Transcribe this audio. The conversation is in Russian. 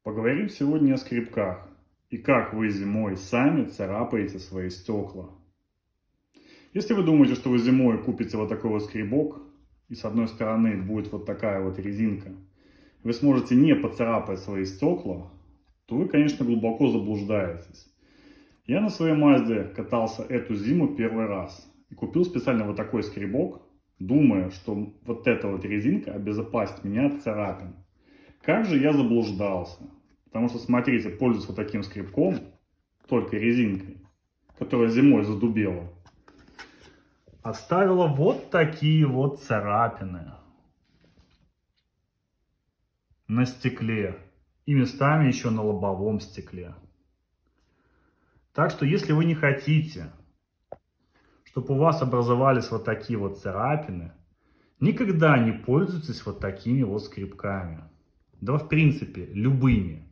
Поговорим сегодня о скребках и как вы зимой сами царапаете свои стекла. Если вы думаете, что вы зимой купите вот такой вот скребок, и с одной стороны будет вот такая вот резинка, вы сможете не поцарапать свои стекла, то вы, конечно, глубоко заблуждаетесь. Я на своей Мазде катался эту зиму первый раз и купил специально вот такой скребок, думая, что вот эта вот резинка обезопасит меня от царапин. Как же я заблуждался. Потому что, смотрите, пользуюсь вот таким скребком, только резинкой, которая зимой задубела, оставила вот такие вот царапины на стекле и местами еще на лобовом стекле. Так что, если вы не хотите, чтобы у вас образовались вот такие вот царапины, никогда не пользуйтесь вот такими вот скребками. Да, в принципе, любыми.